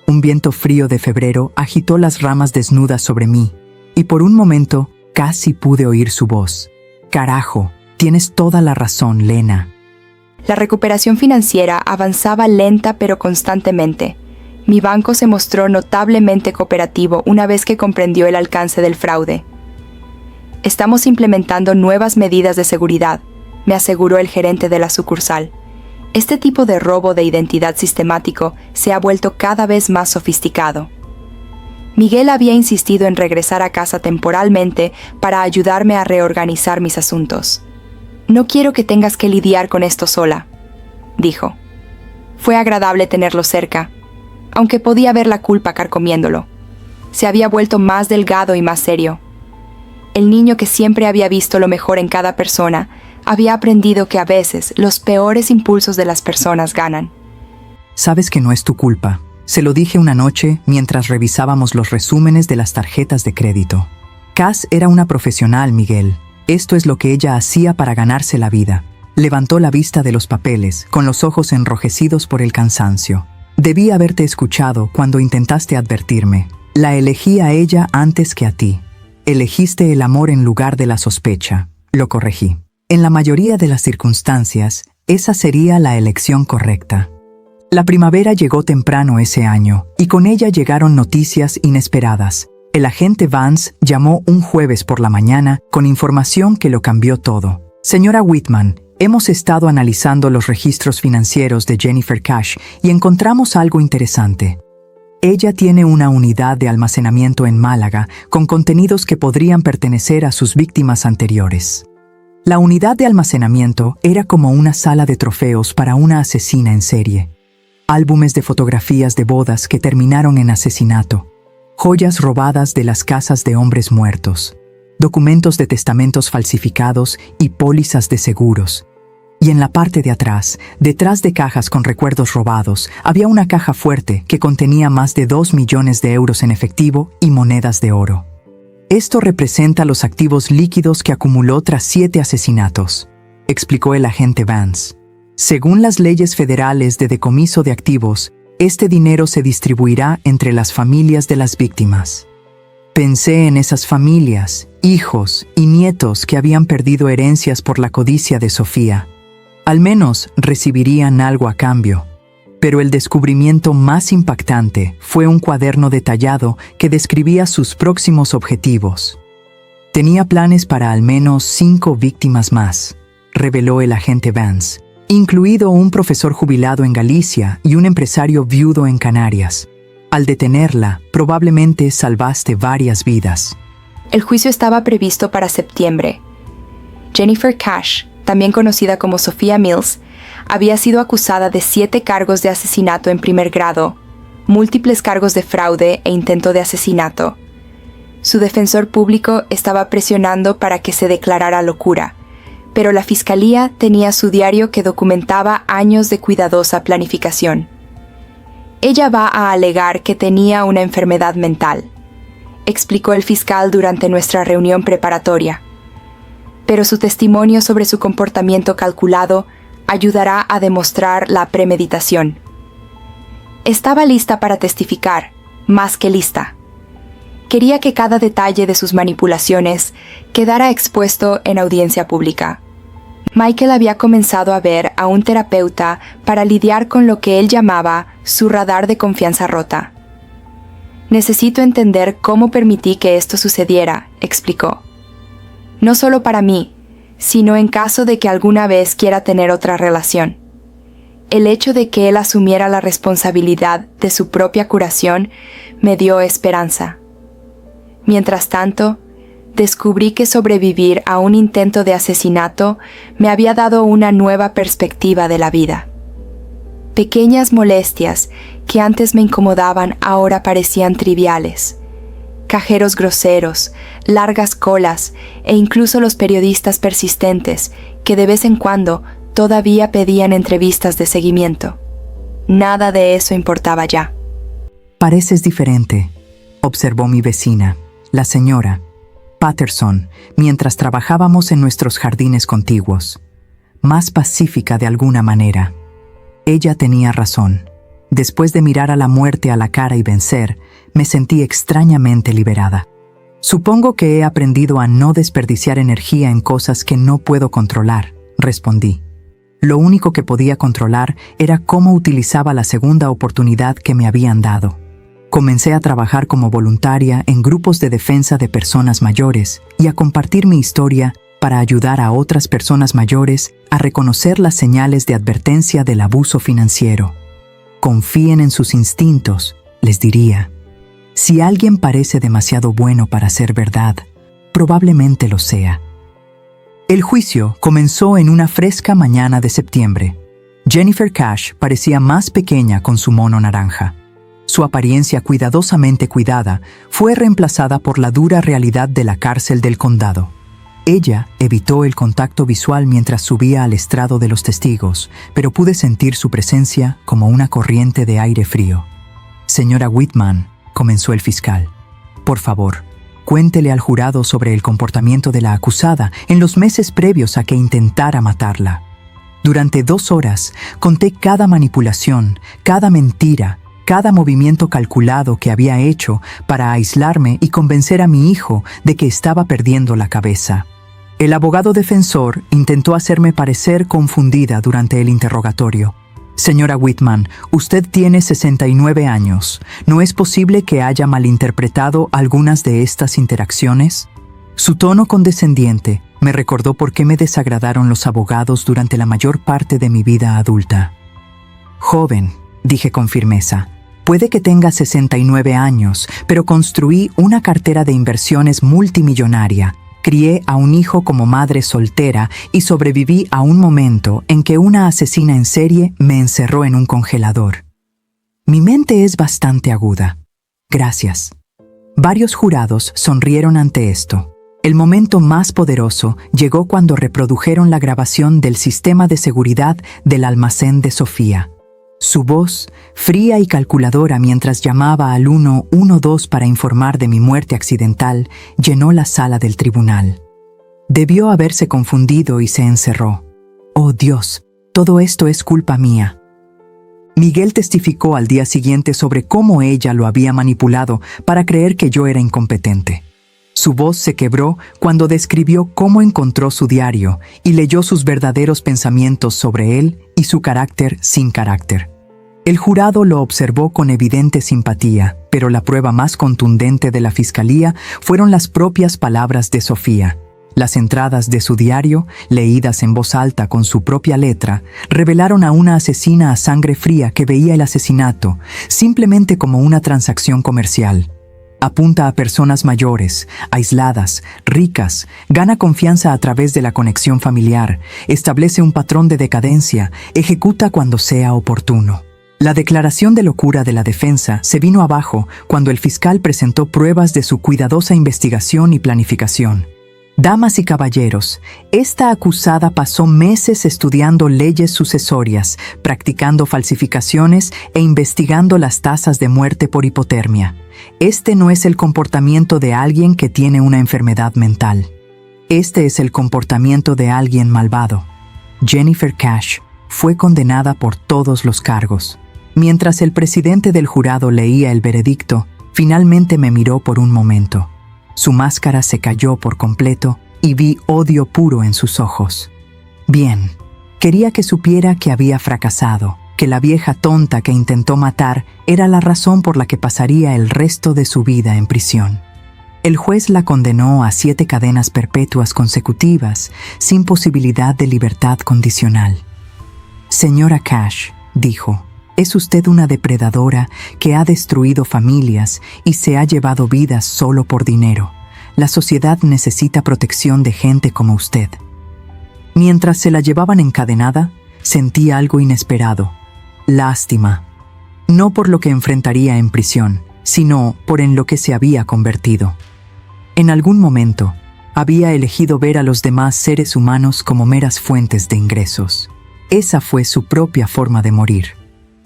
Un viento frío de febrero agitó las ramas desnudas sobre mí, y por un momento casi pude oír su voz. «Carajo, tienes toda la razón, Lena». La recuperación financiera avanzaba lenta pero constantemente. Mi banco se mostró notablemente cooperativo una vez que comprendió el alcance del fraude. «Estamos implementando nuevas medidas de seguridad», me aseguró el gerente de la sucursal. «Este tipo de robo de identidad sistemático se ha vuelto cada vez más sofisticado». Miguel había insistido en regresar a casa temporalmente para ayudarme a reorganizar mis asuntos. «No quiero que tengas que lidiar con esto sola», dijo. Fue agradable tenerlo cerca, aunque podía ver la culpa carcomiéndolo. Se había vuelto más delgado y más serio. El niño que siempre había visto lo mejor en cada persona había aprendido que a veces los peores impulsos de las personas ganan. «Sabes que no es tu culpa», se lo dije una noche mientras revisábamos los resúmenes de las tarjetas de crédito. «Cass era una profesional, Miguel. Esto es lo que ella hacía para ganarse la vida». Levantó la vista de los papeles, con los ojos enrojecidos por el cansancio. «Debí haberte escuchado cuando intentaste advertirme. La elegí a ella antes que a ti. Elegiste el amor en lugar de la sospecha», lo corregí. «En la mayoría de las circunstancias, esa sería la elección correcta». La primavera llegó temprano ese año, y con ella llegaron noticias inesperadas. El agente Vance llamó un jueves por la mañana con información que lo cambió todo. «Señora Whitman, hemos estado analizando los registros financieros de Jennifer Cash y encontramos algo interesante. Ella tiene una unidad de almacenamiento en Málaga con contenidos que podrían pertenecer a sus víctimas anteriores». La unidad de almacenamiento era como una sala de trofeos para una asesina en serie. Álbumes de fotografías de bodas que terminaron en asesinato, joyas robadas de las casas de hombres muertos, documentos de testamentos falsificados y pólizas de seguros. Y en la parte de atrás, detrás de cajas con recuerdos robados, había una caja fuerte que contenía más de 2 millones de euros en efectivo y monedas de oro. «Esto representa los activos líquidos que acumuló tras 7 asesinatos», explicó el agente Vance. «Según las leyes federales de decomiso de activos, este dinero se distribuirá entre las familias de las víctimas». Pensé en esas familias, hijos y nietos que habían perdido herencias por la codicia de Sofía. Al menos recibirían algo a cambio. Pero el descubrimiento más impactante fue un cuaderno detallado que describía sus próximos objetivos. «Tenía planes para al menos 5 víctimas más», reveló el agente Vance, incluido un profesor jubilado en Galicia y un empresario viudo en Canarias. «Al detenerla, probablemente salvaste varias vidas». El juicio estaba previsto para septiembre. Jennifer Cash, también conocida como Sophia Mills, había sido acusada de 7 cargos de asesinato en primer grado, múltiples cargos de fraude e intento de asesinato. Su defensor público estaba presionando para que se declarara locura, pero la fiscalía tenía su diario que documentaba años de cuidadosa planificación. «Ella va a alegar que tenía una enfermedad mental», explicó el fiscal durante nuestra reunión preparatoria. «Pero su testimonio sobre su comportamiento calculado ayudará a demostrar la premeditación». Estaba lista para testificar, más que lista. Quería que cada detalle de sus manipulaciones quedara expuesto en audiencia pública. Michael había comenzado a ver a un terapeuta para lidiar con lo que él llamaba su radar de confianza rota. «Necesito entender cómo permití que esto sucediera», explicó. «No solo para mí, sino en caso de que alguna vez quiera tener otra relación». El hecho de que él asumiera la responsabilidad de su propia curación me dio esperanza. Mientras tanto, descubrí que sobrevivir a un intento de asesinato me había dado una nueva perspectiva de la vida. Pequeñas molestias que antes me incomodaban ahora parecían triviales. Cajeros groseros, largas colas e incluso los periodistas persistentes que de vez en cuando todavía pedían entrevistas de seguimiento. Nada de eso importaba ya. «Pareces diferente», observó mi vecina, la señora Patterson, mientras trabajábamos en nuestros jardines contiguos. «Más pacífica de alguna manera». Ella tenía razón. Después de mirar a la muerte a la cara y vencer, me sentí extrañamente liberada. Supongo que he aprendido a no desperdiciar energía en cosas que no puedo controlar, respondí. Lo único que podía controlar era cómo utilizaba la segunda oportunidad que me habían dado. Comencé a trabajar como voluntaria en grupos de defensa de personas mayores y a compartir mi historia para ayudar a otras personas mayores a reconocer las señales de advertencia del abuso financiero. Confíen en sus instintos, les diría. Si alguien parece demasiado bueno para ser verdad, probablemente lo sea. El juicio comenzó en una fresca mañana de septiembre. Jennifer Cash parecía más pequeña con su mono naranja. Su apariencia cuidadosamente cuidada fue reemplazada por la dura realidad de la cárcel del condado. Ella evitó el contacto visual mientras subía al estrado de los testigos, pero pude sentir su presencia como una corriente de aire frío. Señora Whitman, comenzó el fiscal, por favor, cuéntele al jurado sobre el comportamiento de la acusada en los meses previos a que intentara matarla. Durante 2 horas conté cada manipulación, cada mentira, cada movimiento calculado que había hecho para aislarme y convencer a mi hijo de que estaba perdiendo la cabeza. El abogado defensor intentó hacerme parecer confundida durante el interrogatorio. Señora Whitman, usted tiene 69 años. ¿No es posible que haya malinterpretado algunas de estas interacciones? Su tono condescendiente me recordó por qué me desagradaron los abogados durante la mayor parte de mi vida adulta. Joven, dije con firmeza, puede que tenga 69 años, pero construí una cartera de inversiones multimillonaria. Crié a un hijo como madre soltera y sobreviví a un momento en que una asesina en serie me encerró en un congelador. Mi mente es bastante aguda. Gracias. Varios jurados sonrieron ante esto. El momento más poderoso llegó cuando reprodujeron la grabación del sistema de seguridad del almacén de Sofía. Su voz, fría y calculadora mientras llamaba al 112 para informar de mi muerte accidental, llenó la sala del tribunal. Debió haberse confundido y se encerró. Oh Dios, todo esto es culpa mía. Miguel testificó al día siguiente sobre cómo ella lo había manipulado para creer que yo era incompetente. Su voz se quebró cuando describió cómo encontró su diario y leyó sus verdaderos pensamientos sobre él y su carácter sin carácter. El jurado lo observó con evidente simpatía, pero la prueba más contundente de la fiscalía fueron las propias palabras de Sofía. Las entradas de su diario, leídas en voz alta con su propia letra, revelaron a una asesina a sangre fría que veía el asesinato simplemente como una transacción comercial. Apunta a personas mayores, aisladas, ricas, gana confianza a través de la conexión familiar, establece un patrón de decadencia, ejecuta cuando sea oportuno. La declaración de locura de la defensa se vino abajo cuando el fiscal presentó pruebas de su cuidadosa investigación y planificación. Damas y caballeros, esta acusada pasó meses estudiando leyes sucesorias, practicando falsificaciones e investigando las tasas de muerte por hipotermia. Este no es el comportamiento de alguien que tiene una enfermedad mental. Este es el comportamiento de alguien malvado. Jennifer Cash fue condenada por todos los cargos. Mientras el presidente del jurado leía el veredicto, finalmente me miró por un momento. Su máscara se cayó por completo y vi odio puro en sus ojos. Bien, quería que supiera que había fracasado, que la vieja tonta que intentó matar era la razón por la que pasaría el resto de su vida en prisión. El juez la condenó a 7 cadenas perpetuas consecutivas, sin posibilidad de libertad condicional. Señora Cash, dijo, es usted una depredadora que ha destruido familias y se ha llevado vidas solo por dinero. La sociedad necesita protección de gente como usted. Mientras se la llevaban encadenada, sentí algo inesperado. Lástima. No por lo que enfrentaría en prisión, sino por en lo que se había convertido. En algún momento, había elegido ver a los demás seres humanos como meras fuentes de ingresos. Esa fue su propia forma de morir.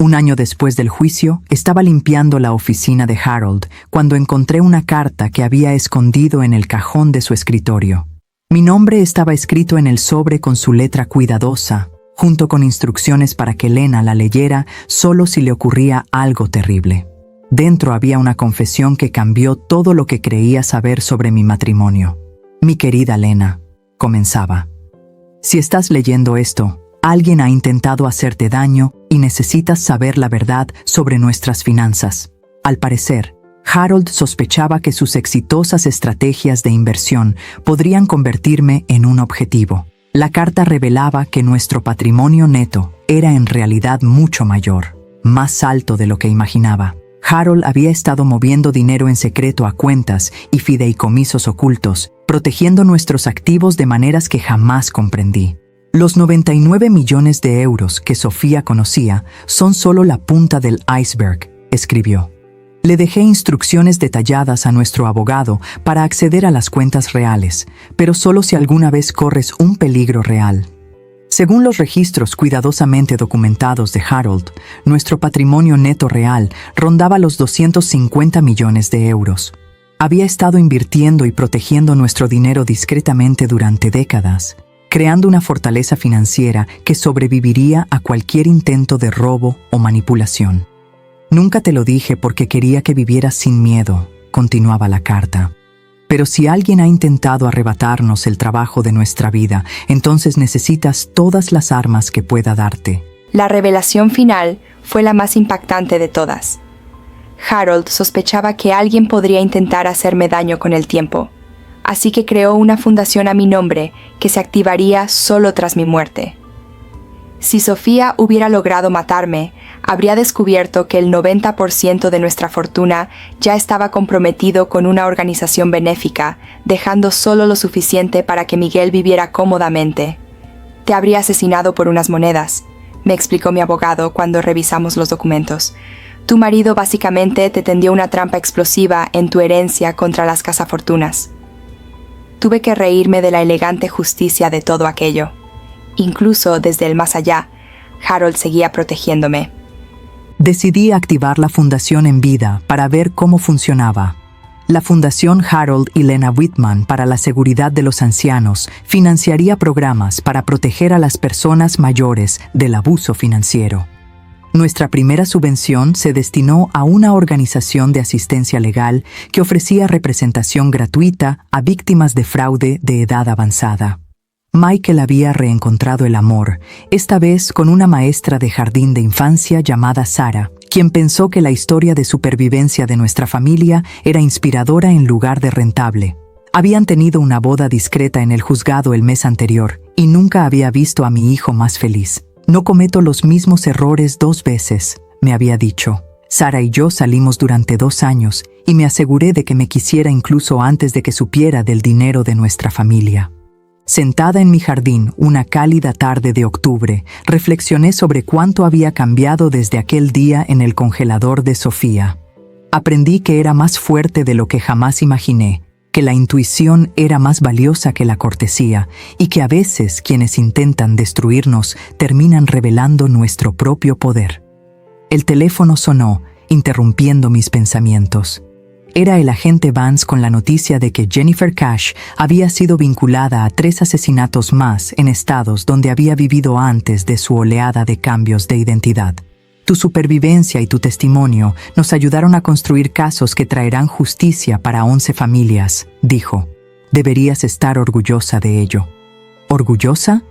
Un año después del juicio, estaba limpiando la oficina de Harold cuando encontré una carta que había escondido en el cajón de su escritorio. Mi nombre estaba escrito en el sobre con su letra cuidadosa, junto con instrucciones para que Lena la leyera solo si le ocurría algo terrible. Dentro había una confesión que cambió todo lo que creía saber sobre mi matrimonio. Mi querida Lena, comenzaba. Si estás leyendo esto, alguien ha intentado hacerte daño y necesitas saber la verdad sobre nuestras finanzas. Al parecer, Harold sospechaba que sus exitosas estrategias de inversión podrían convertirme en un objetivo. La carta revelaba que nuestro patrimonio neto era en realidad mucho mayor, más alto de lo que imaginaba. Harold había estado moviendo dinero en secreto a cuentas y fideicomisos ocultos, protegiendo nuestros activos de maneras que jamás comprendí. Los 99 millones de euros que Sofía conocía son solo la punta del iceberg, escribió. Le dejé instrucciones detalladas a nuestro abogado para acceder a las cuentas reales, pero solo si alguna vez corres un peligro real. Según los registros cuidadosamente documentados de Harold, nuestro patrimonio neto real rondaba los 250 millones de euros. Había estado invirtiendo y protegiendo nuestro dinero discretamente durante décadas, creando una fortaleza financiera que sobreviviría a cualquier intento de robo o manipulación. Nunca te lo dije porque quería que vivieras sin miedo, continuaba la carta. Pero si alguien ha intentado arrebatarnos el trabajo de nuestra vida, entonces necesitas todas las armas que pueda darte. La revelación final fue la más impactante de todas. Harold sospechaba que alguien podría intentar hacerme daño con el tiempo, así que creó una fundación a mi nombre que se activaría solo tras mi muerte. Si Sofía hubiera logrado matarme, habría descubierto que el 90% de nuestra fortuna ya estaba comprometido con una organización benéfica, dejando solo lo suficiente para que Miguel viviera cómodamente. Te habría asesinado por unas monedas, me explicó mi abogado cuando revisamos los documentos. Tu marido básicamente te tendió una trampa explosiva en tu herencia contra las cazafortunas. Tuve que reírme de la elegante justicia de todo aquello. Incluso desde el más allá, Harold seguía protegiéndome. Decidí activar la fundación en vida para ver cómo funcionaba. La Fundación Harold y Lena Whitman para la Seguridad de los Ancianos financiaría programas para proteger a las personas mayores del abuso financiero. Nuestra primera subvención se destinó a una organización de asistencia legal que ofrecía representación gratuita a víctimas de fraude de edad avanzada. Michael había reencontrado el amor, esta vez con una maestra de jardín de infancia llamada Sara, quien pensó que la historia de supervivencia de nuestra familia era inspiradora en lugar de rentable. Habían tenido una boda discreta en el juzgado el mes anterior y nunca había visto a mi hijo más feliz. No cometo los mismos errores 2 veces, me había dicho. Sara y yo salimos durante 2 años y me aseguré de que me quisiera incluso antes de que supiera del dinero de nuestra familia. Sentada en mi jardín una cálida tarde de octubre, reflexioné sobre cuánto había cambiado desde aquel día en el congelador de Sofía. Aprendí que era más fuerte de lo que jamás imaginé, que la intuición era más valiosa que la cortesía y que a veces quienes intentan destruirnos terminan revelando nuestro propio poder. El teléfono sonó, interrumpiendo mis pensamientos. Era el agente Vance con la noticia de que Jennifer Cash había sido vinculada a 3 asesinatos más en estados donde había vivido antes de su oleada de cambios de identidad. Tu supervivencia y tu testimonio nos ayudaron a construir casos que traerán justicia para 11 familias, dijo. Deberías estar orgullosa de ello. ¿Orgullosa?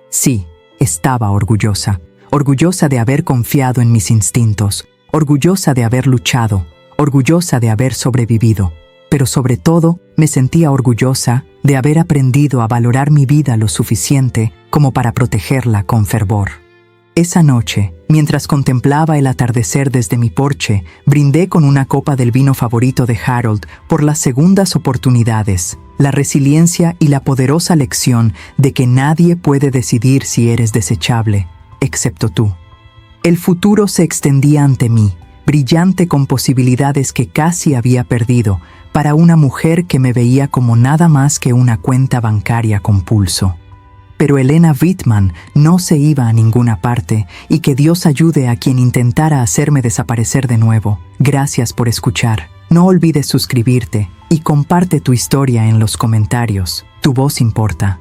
Sí, estaba orgullosa. Orgullosa de haber confiado en mis instintos. Orgullosa de haber luchado. Orgullosa de haber sobrevivido, pero sobre todo me sentía orgullosa de haber aprendido a valorar mi vida lo suficiente como para protegerla con fervor. Esa noche, mientras contemplaba el atardecer desde mi porche, brindé con una copa del vino favorito de Harold por las segundas oportunidades, la resiliencia y la poderosa lección de que nadie puede decidir si eres desechable, excepto tú. El futuro se extendía ante mí, brillante con posibilidades que casi había perdido, para una mujer que me veía como nada más que una cuenta bancaria con pulso. Pero Lena Whitman no se iba a ninguna parte, y que Dios ayude a quien intentara hacerme desaparecer de nuevo. Gracias por escuchar. No olvides suscribirte y comparte tu historia en los comentarios. Tu voz importa.